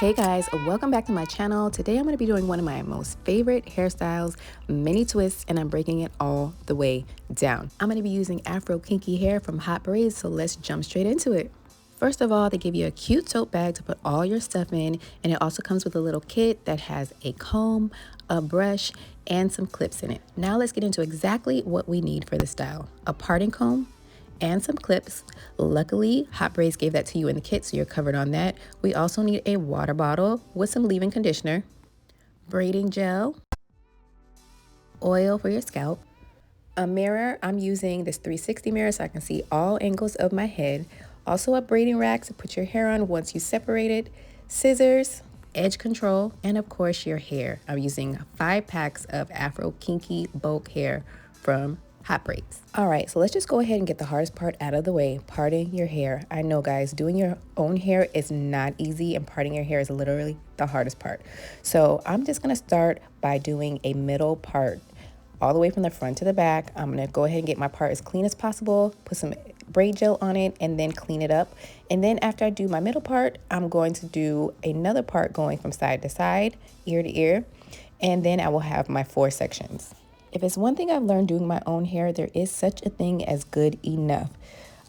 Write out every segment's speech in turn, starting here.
Hey guys, welcome back to my channel. Today I'm going to be doing one of my most favorite hairstyles, mini twists, and I'm breaking it all the way down. I'm going to be using afro kinky hair from Hotbraids, so let's jump straight into it. First of all, they give you a cute tote bag to put all your stuff in, and it also comes with a little kit that has a comb, a brush, and some clips in it. Now let's get into exactly what we need for the style. A parting comb and some clips. Luckily, Hotbraids gave that to you in the kit, so you're covered on that. We also need a water bottle with some leave-in conditioner, braiding gel, oil for your scalp, a mirror. I'm using this 360 mirror so I can see all angles of my head. Also a braiding rack to put your hair on once you separate it, scissors, edge control, and of course your hair. I'm using 5 packs of afro kinky bulk hair from Hotbraids. All right, so let's just go ahead and get the hardest part out of the way, parting your hair. I know guys, doing your own hair is not easy, and parting your hair is literally the hardest part. So I'm just gonna start by doing a middle part all the way from the front to the back. I'm gonna go ahead and get my part as clean as possible, put some braid gel on it, and then clean it up. And then after I do my middle part, I'm going to do another part going from side to side, ear to ear, and then I will have my 4 sections. If it's one thing I've learned doing my own hair, there is such a thing as good enough.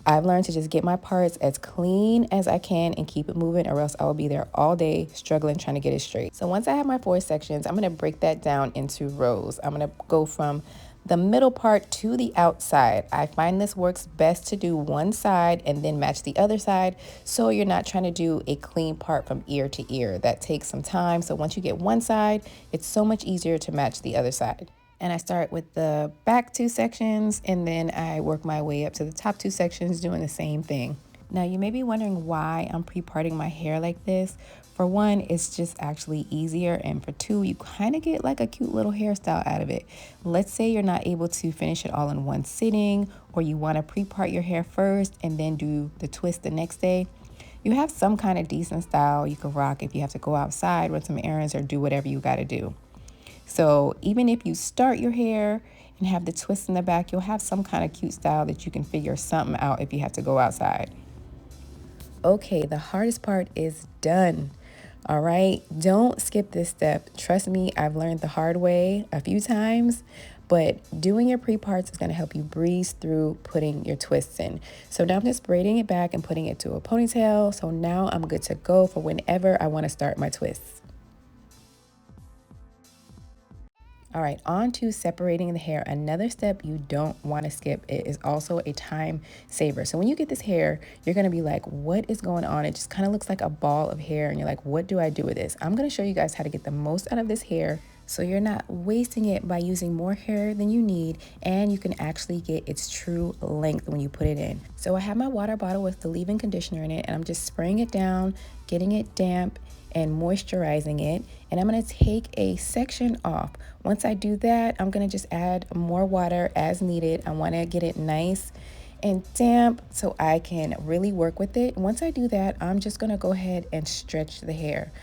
I've learned to just get my parts as clean as I can and keep it moving, or else I will be there all day struggling trying to get it straight. So once I have my 4 sections, I'm going to break that down into rows. I'm going to go from the middle part to the outside. I find this works best to do one side and then match the other side, so you're not trying to do a clean part from ear to ear. That takes some time. So once you get one side, it's so much easier to match the other side. And I start with the back 2 sections, and then I work my way up to the top 2 sections doing the same thing. Now you may be wondering why I'm pre-parting my hair like this. For one, it's just actually easier, and for 2, you kind of get like a cute little hairstyle out of it. Let's say you're not able to finish it all in one sitting, or you want to pre-part your hair first and then do the twist the next day. You have some kind of decent style you can rock if you have to go outside, run some errands, or do whatever you got to do. So even if you start your hair and have the twist in the back, you'll have some kind of cute style that you can figure something out if you have to go outside. Okay, the hardest part is done. All right, don't skip this step. Trust me, I've learned the hard way a few times, but doing your pre-parts is going to help you breeze through putting your twists in. So now I'm just braiding it back and putting it to a ponytail. So now I'm good to go for whenever I want to start my twists. All right, on to separating the hair. Another step you don't want to skip. It is also a time saver. So when you get this hair, you're going to be like, what is going on? It just kind of looks like a ball of hair, and you're like, what do I do with this? I'm going to show you guys how to get the most out of this hair so you're not wasting it by using more hair than you need, and you can actually get its true length when you put it in. So I have my water bottle with the leave-in conditioner in it, and I'm just spraying it down, getting it damp, and moisturizing it. And I'm going to take a section off. Once I do that, I'm going to just add more water as needed. I want to get it nice and damp so I can really work with it. Once I do that, I'm just going to go ahead and stretch the hair.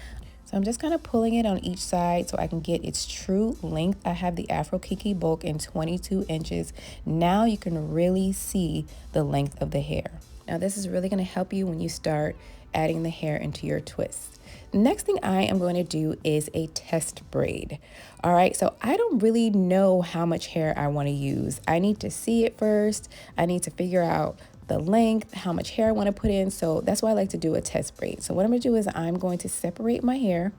So I'm just kind of pulling it on each side so I can get its true length. I have the afro kinky bulk in 22 inches. Now you can really see the length of the hair. Now this is really going to help you when you start adding the hair into your twists. Next thing I am going to do is a test braid. All right, so I don't really know how much hair I want to use. I need to see it first. I need to figure out the length, how much hair I want to put in. So that's why I like to do a test braid. So what I'm going to do is I'm going to separate my hair,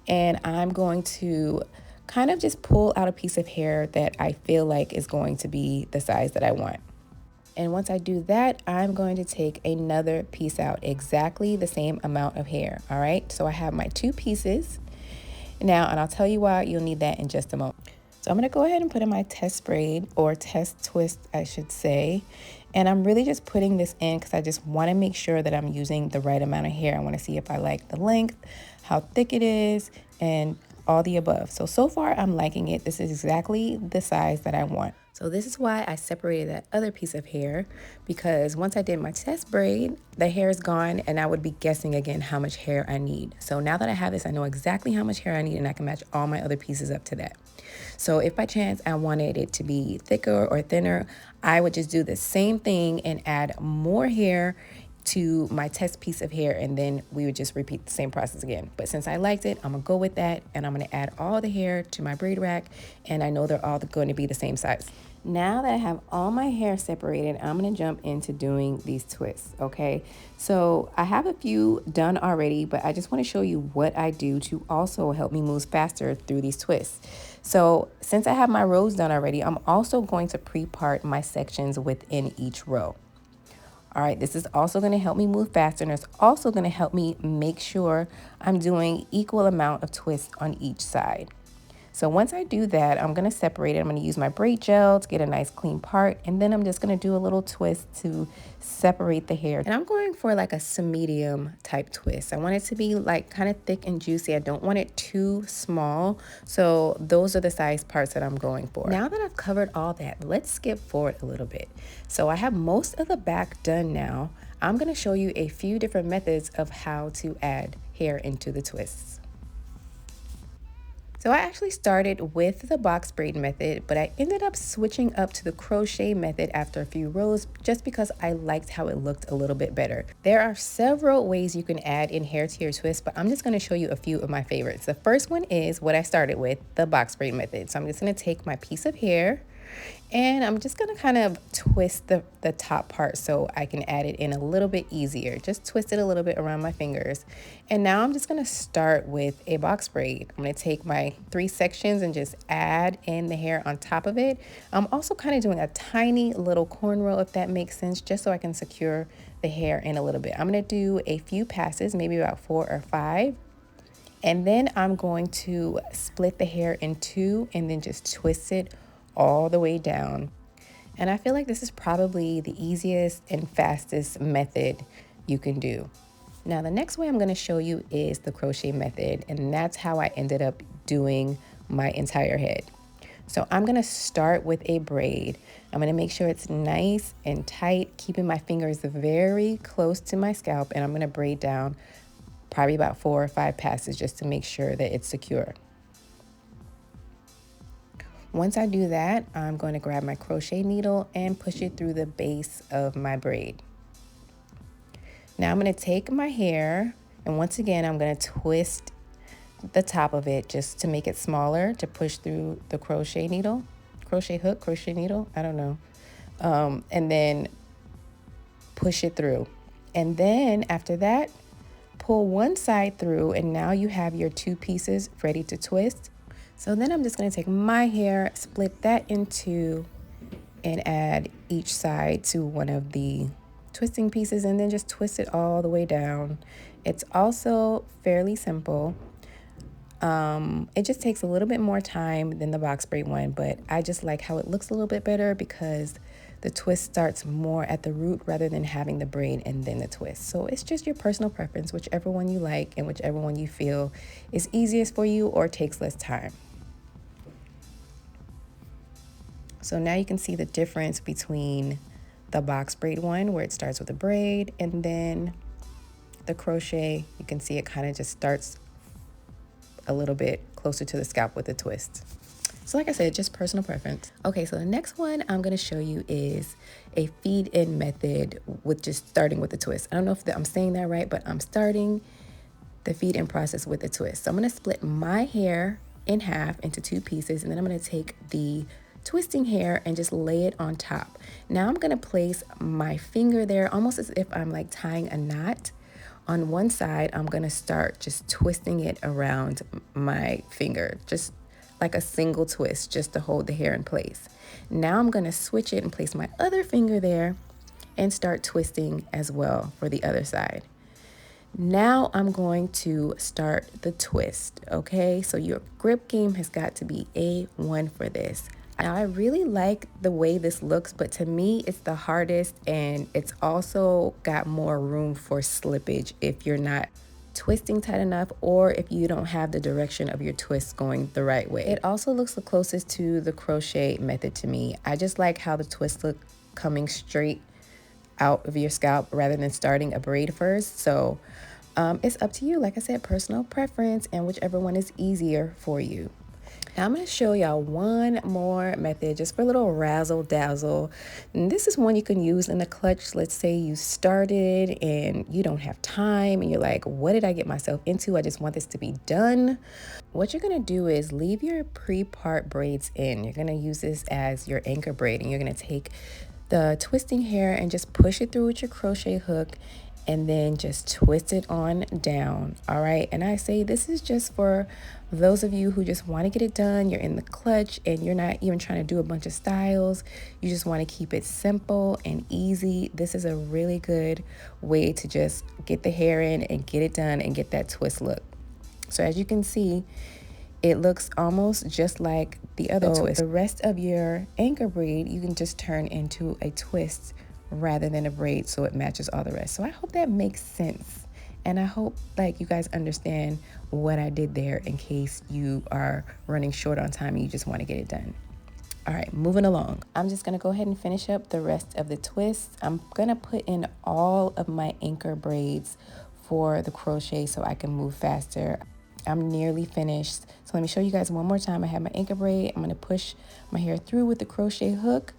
and I'm going to kind of just pull out a piece of hair that I feel like is going to be the size that I want. And once I do that, I'm going to take another piece out, exactly the same amount of hair. All right, so I have my 2 pieces now, and I'll tell you why you'll need that in just a moment. So I'm going to go ahead and put in my test braid, or test twist, I should say. And I'm really just putting this in because I just want to make sure that I'm using the right amount of hair. I want to see if I like the length, how thick it is, and all the above. So far I'm liking it. This is exactly the size that I want. So this is why I separated that other piece of hair, because once I did my test braid, the hair is gone and I would be guessing again how much hair I need. So now that I have this, I know exactly how much hair I need, and I can match all my other pieces up to that. So if by chance I wanted it to be thicker or thinner, I would just do the same thing and add more hair to my test piece of hair, and then we would just repeat the same process again. But since I liked it, I'm gonna go with that, and I'm gonna add all the hair to my braid rack, and I know they're all going to be the same size. Now that I have all my hair separated, I'm gonna jump into doing these twists, okay? So I have a few done already, but I just wanna show you what I do to also help me move faster through these twists. So since I have my rows done already, I'm also going to pre-part my sections within each row. All right, this is also going to help me move faster, and it's also going to help me make sure I'm doing equal amount of twists on each side. So once I do that, I'm going to separate it. I'm going to use my braid gel to get a nice clean part, and then I'm just going to do a little twist to separate the hair. And I'm going for like a medium type twist. I want it to be like kind of thick and juicy. I don't want it too small. So those are the size parts that I'm going for. Now that I've covered all that, let's skip forward a little bit. So I have most of the back done now. I'm going to show you a few different methods of how to add hair into the twists. So I actually started with the box braid method, but I ended up switching up to the crochet method after a few rows just because I liked how it looked a little bit better. There are several ways you can add in hair to your twist, but I'm just going to show you a few of my favorites. The first one is what I started with, the box braid method. So I'm just going to take my piece of hair, and I'm just going to kind of twist the top part so I can add it in a little bit easier. Just twist it a little bit around my fingers. And now I'm just going to start with a box braid. I'm going to take my 3 sections and just add in the hair on top of it. I'm also kind of doing a tiny little cornrow, if that makes sense, just so I can secure the hair in a little bit. I'm going to do a few passes, maybe about 4 or 5. And then I'm going to split the hair in 2 and then just twist it all the way down. And I feel like this is probably the easiest and fastest method you can do. Now the next way I'm going to show you is the crochet method, and that's how I ended up doing my entire head. So I'm going to start with a braid. I'm going to make sure it's nice and tight, keeping my fingers very close to my scalp, and I'm going to braid down probably about 4 or 5 passes just to make sure that it's secure. Once I do that, I'm going to grab my crochet needle and push it through the base of my braid. Now I'm going to take my hair, and once again, I'm going to twist the top of it just to make it smaller, to push through the crochet needle, crochet hook, crochet needle, I don't know. And then push it through. And then after that, pull one side through, and now you have your 2 pieces ready to twist. So then I'm just going to take my hair, split that in 2, and add each side to one of the twisting pieces, and then just twist it all the way down. It's also fairly simple. It just takes a little bit more time than the box braid one, but I just like how it looks a little bit better because the twist starts more at the root rather than having the braid and then the twist. So it's just your personal preference, whichever one you like and whichever one you feel is easiest for you or takes less time. So now you can see the difference between the box braid one, where it starts with a braid, and then the crochet, you can see it kind of just starts a little bit closer to the scalp with a twist. So like I said, just personal preference. Okay, so the next one I'm going to show you is a feed-in method with just starting with a twist. I don't know if I'm saying that right, but I'm starting the feed-in process with a twist. So I'm going to split my hair in half into 2 pieces, and then I'm going to take the twisting hair and just lay it on top. Now I'm going to place my finger there almost as if I'm like tying a knot. On one side, I'm going to start just twisting it around my finger, just like a single twist, just to hold the hair in place. Now I'm going to switch it and place my other finger there and start twisting as well for the other side. Now I'm going to start the twist, okay? So your grip game has got to be A1 for this. Now, I really like the way this looks, but to me, it's the hardest, and it's also got more room for slippage if you're not twisting tight enough or if you don't have the direction of your twist going the right way. It also looks the closest to the crochet method to me. I just like how the twists look coming straight out of your scalp rather than starting a braid first. So it's up to you. Like I said, personal preference and whichever one is easier for you. Now I'm going to show y'all one more method just for a little razzle dazzle. And this is one you can use in the clutch. Let's say you started and you don't have time and you're like, what did I get myself into? I just want this to be done. What you're going to do is leave your pre-part braids in. You're going to use this as your anchor braid, and you're going to take the twisting hair and just push it through with your crochet hook and then just twist it on down. All right, and I say this is just for those of you who just want to get it done. You're in the clutch and you're not even trying to do a bunch of styles. You just want to keep it simple and easy. This is a really good way to just get the hair in and get it done and get that twist look. So as you can see, it looks almost just like the other twist. The rest of your anchor braid you can just turn into a twist rather than a braid, so it matches all the rest. So I hope that makes sense, and I hope like you guys understand what I did there in case you are running short on time and you just want to get it done. All right, moving along. I'm just gonna go ahead and finish up the rest of the twists. I'm gonna put in all of my anchor braids for the crochet so I can move faster. I'm nearly finished. So let me show you guys one more time. I have my anchor braid. I'm gonna push my hair through with the crochet hook,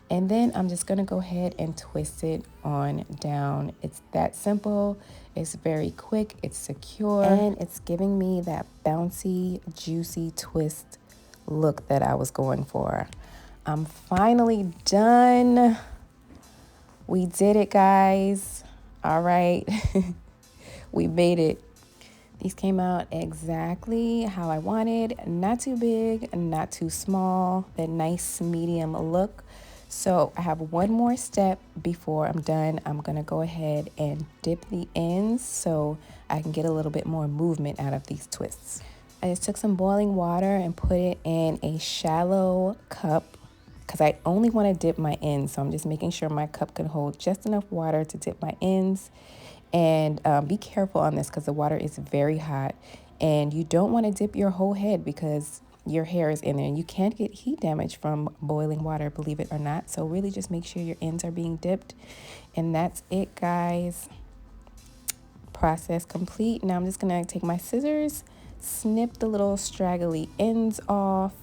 and then I'm just gonna go ahead and twist it on down. It's that simple. It's very quick, it's secure, and it's giving me that bouncy, juicy twist look that I was going for. I'm finally done. We did it, guys. All right, we made it. These came out exactly how I wanted. Not too big, not too small, that nice medium look. So I have one more step before I'm done. I'm gonna go ahead and dip the ends so I can get a little bit more movement out of these twists. I just took some boiling water and put it in a shallow cup because I only want to dip my ends. So I'm just making sure my cup can hold just enough water to dip my ends. And be careful on this because the water is very hot, and you don't want to dip your whole head because your hair is in there and you can't get heat damage from boiling water, believe it or not. So really just make sure your ends are being dipped. And that's it, guys. Process complete. Now I'm just gonna take my scissors, snip the little straggly ends off,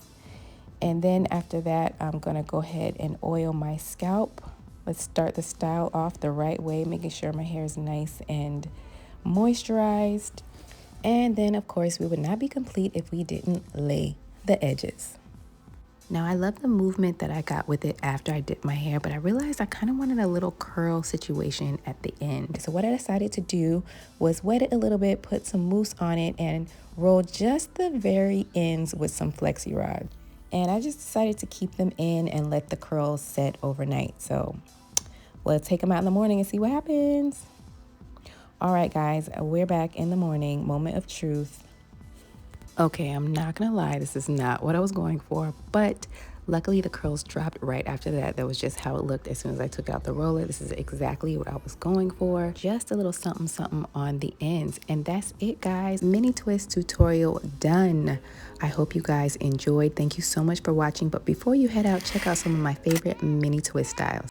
and then after that I'm gonna go ahead and oil my scalp. Let's start the style off the right way, making sure my hair is nice and moisturized. And then, of course, we would not be complete if we didn't lay the edges. Now, I love the movement that I got with it after I dipped my hair, but I realized I kind of wanted a little curl situation at the end. So what I decided to do was wet it a little bit, put some mousse on it, and roll just the very ends with some flexi rod. And I just decided to keep them in and let the curls set overnight. So we'll take them out in the morning and see what happens. All right, guys, we're back in the morning. Moment of truth. Okay, I'm not gonna lie, this is not what I was going for, but luckily the curls dropped right after that. That was just how it looked as soon as I took out the roller. This is exactly what I was going for. Just a little something something on the ends. And that's it, guys. Mini twist tutorial done. I hope you guys enjoyed. Thank you so much for watching. But before you head out, check out some of my favorite mini twist styles.